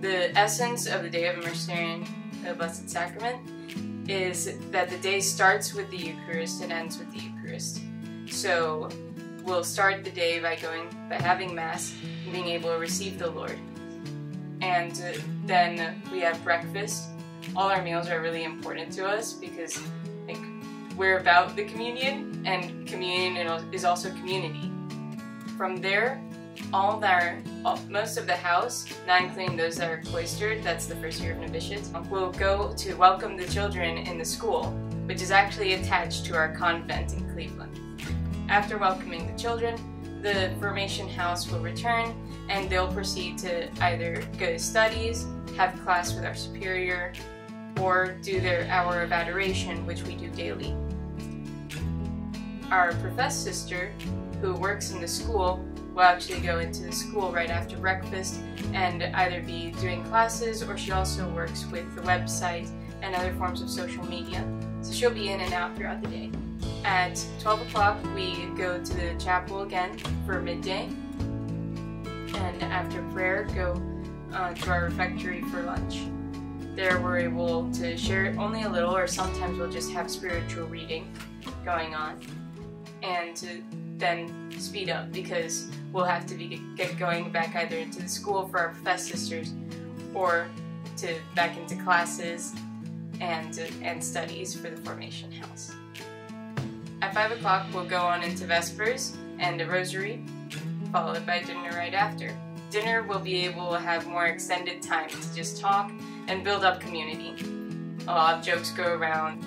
The essence of the day of the Mercedarian Blessed Sacrament is that the day starts with the Eucharist and ends with the Eucharist. So we'll start the day by having Mass and being able to receive the Lord. And then we have breakfast. All our meals are really important to us because we're about the communion, and communion is also community. From there, most of the house, not including those that are cloistered, that's the first year of novitiate, will go to welcome the children in the school, which is actually attached to our convent in Cleveland. After welcoming the children, the formation house will return, and they'll proceed to either go to studies, have class with our superior, or do their hour of adoration, which we do daily. Our professed sister, who works in the school, will actually go into the school right after breakfast and either be doing classes, or she also works with the website and other forms of social media. So she'll be in and out throughout the day. At 12 o'clock, we go to the chapel again for midday, and after prayer, go to our refectory for lunch. There we're able to share only a little, or sometimes we'll just have spiritual reading going on, and to then speed up because we'll have to get going back either into the school for our professed sisters or back into classes and studies for the formation house. At 5 o'clock, we'll go on into Vespers and the Rosary, followed by dinner right after. Dinner will be able to have more extended time to just talk and build up community. A lot of jokes go around.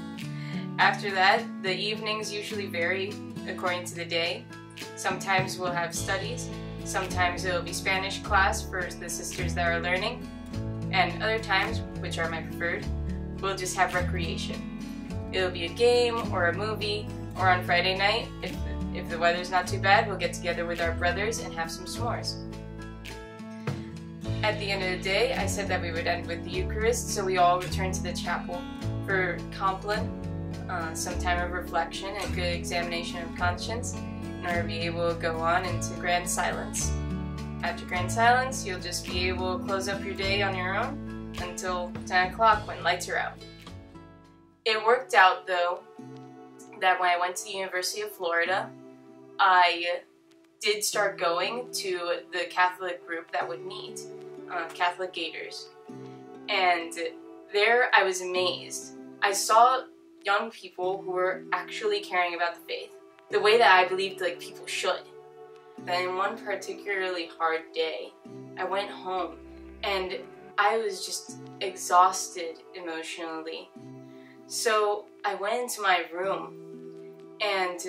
After that, the evenings usually vary according to the day. Sometimes we'll have studies, sometimes it'll be Spanish class for the sisters that are learning, and other times, which are my preferred, we'll just have recreation. It'll be a game or a movie, or on Friday night, if the weather's not too bad, we'll get together with our brothers and have some s'mores. At the end of the day, I said that we would end with the Eucharist, so we all return to the chapel for Compline, some time of reflection and good examination of conscience, in order to be able to go on into Grand Silence. After Grand Silence, you'll just be able to close up your day on your own until 10 o'clock when lights are out. It worked out, though, that when I went to the University of Florida, I did start going to the Catholic group that would meet, Catholic Gators. And there I was amazed. I saw young people who were actually caring about the faith, the way that I believed people should. Then one particularly hard day, I went home and I was just exhausted emotionally. So I went into my room and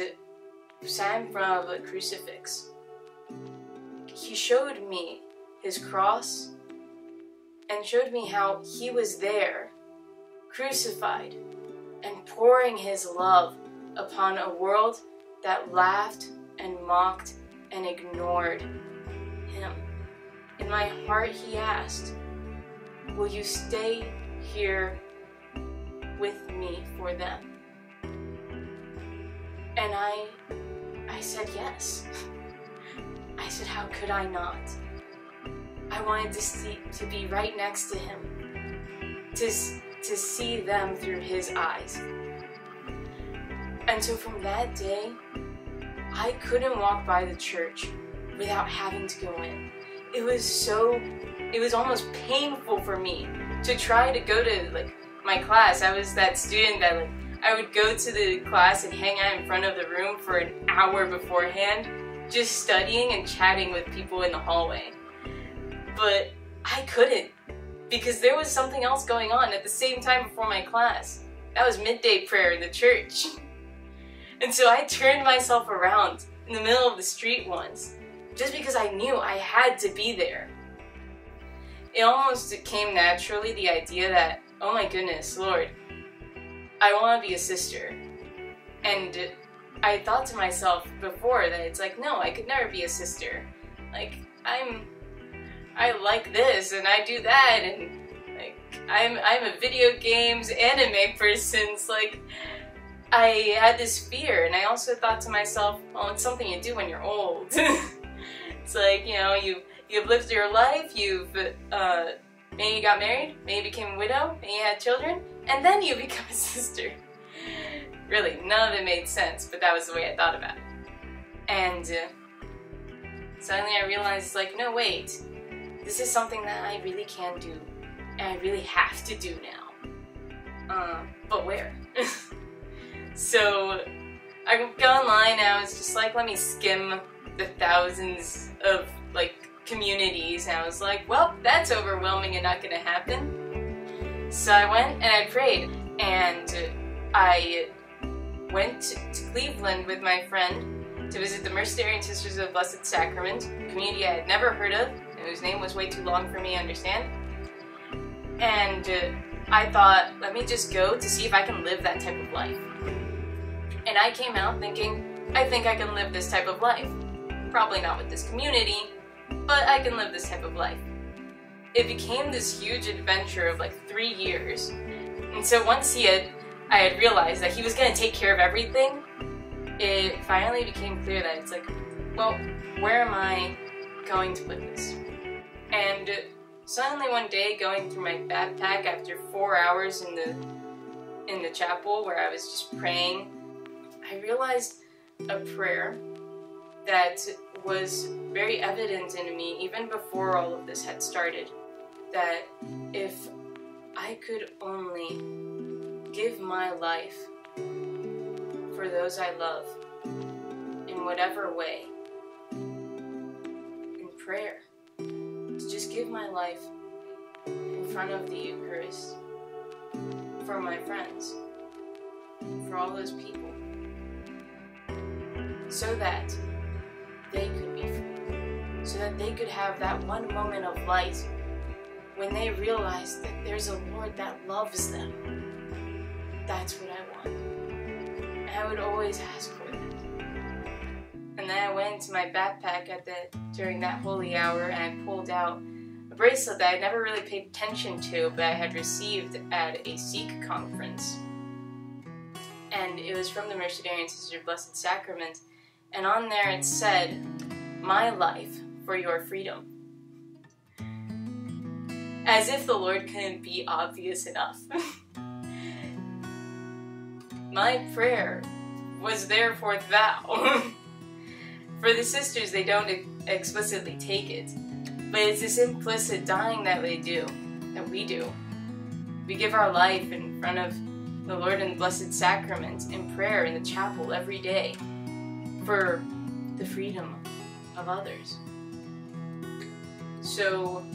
sat in front of a crucifix. He showed me his cross and showed me how he was there, crucified, and pouring his love upon a world that laughed and mocked and ignored him. In my heart he asked, "Will you stay here with me for them?" And I said yes. I said, how could I not? I wanted to be right next to him, to see them through his eyes. And so from that day, I couldn't walk by the church without having to go in. It was almost painful for me to try to go to my class. I was that student that I would go to the class and hang out in front of the room for an hour beforehand, just studying and chatting with people in the hallway. But I couldn't, because there was something else going on at the same time before my class. That was midday prayer in the church. And so I turned myself around in the middle of the street once, just because I knew I had to be there. It almost came naturally, the idea that, oh my goodness, Lord, I want to be a sister. And I thought to myself before that it's no, I could never be a sister. I like this and I do that, and I'm a video games anime person. It's I had this fear, and I also thought to myself, well, it's something you do when you're old. It's you've lived your life, you've maybe you got married, maybe you became a widow, maybe you had children, and then you become a sister. Really, none of it made sense, but that was the way I thought about it. And suddenly I realized, like, no, wait, this is something that I really can do, and I really have to do now. But where? So I go online and I was just like, let me skim the thousands of, like, communities, and I was like, well, that's overwhelming and not gonna happen. So I went and I prayed, and I went to Cleveland with my friend to visit the Mercedarian Sisters of the Blessed Sacrament, a community I had never heard of, and whose name was way too long for me to understand. And I thought, let me just go to see if I can live that type of life. And I came out thinking, I think I can live this type of life. Probably not with this community, but I can live this type of life. It became this huge adventure of like 3 years. And so once I had realized that he was going to take care of everything, it finally became clear that it's like, well, where am I going to put this? And suddenly one day, going through my backpack after 4 hours in the chapel where I was just praying, I realized a prayer that was very evident in me even before all of this had started. That if I could only give my life for those I love in whatever way, in prayer, to just give my life in front of the Eucharist, for my friends, for all those people, so that they could be free, so that they could have that one moment of light when they realize that there's a Lord that loves them. That's what I want. And I would always ask for that. And then I went into my backpack during that holy hour, and I pulled out a bracelet that I never really paid attention to, but I had received at a Sikh conference. And it was from the Mercedarian Sisters of the Blessed Sacrament, and on there it said, "My life for your freedom." As if the Lord couldn't be obvious enough. My prayer was therefore thou. For the sisters, they don't explicitly take it, but it's this implicit dying that we do. We give our life in front of the Lord in the Blessed Sacrament, in prayer, in the chapel every day, for the freedom of others. So,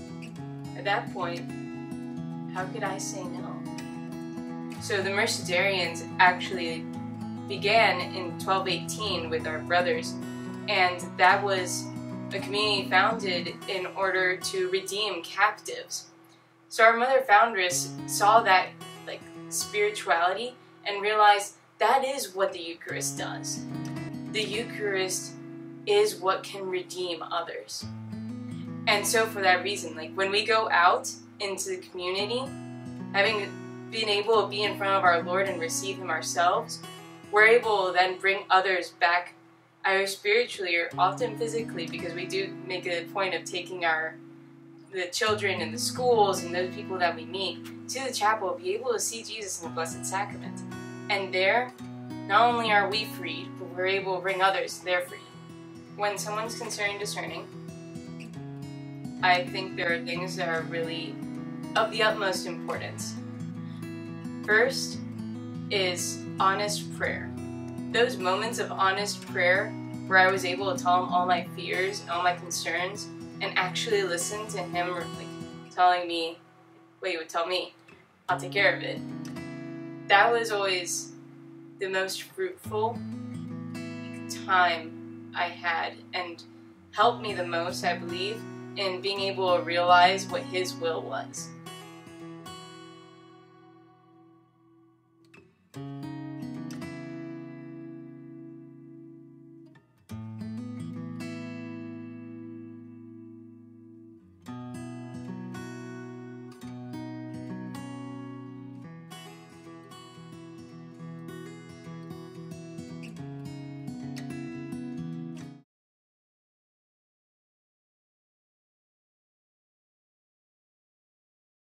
at that point, how could I say no? So the Mercedarians actually began in 1218 with our brothers, and that was a community founded in order to redeem captives. So our mother foundress saw that like spirituality and realized that is what the Eucharist does. The Eucharist is what can redeem others. And so for that reason, like when we go out into the community, having been able to be in front of our Lord and receive Him ourselves, we're able to then bring others back, either spiritually or often physically, because we do make a point of taking the children in the schools and those people that we meet to the chapel, be able to see Jesus in the Blessed Sacrament. And there, not only are we freed, but we're able to bring others their freedom. When someone's concerning discerning, I think there are things that are really of the utmost importance. First is honest prayer. Those moments of honest prayer where I was able to tell Him all my fears and all my concerns and actually listen to Him like telling me, what He would tell me, I'll take care of it. That was always the most fruitful time I had and helped me the most, I believe, in being able to realize what His will was.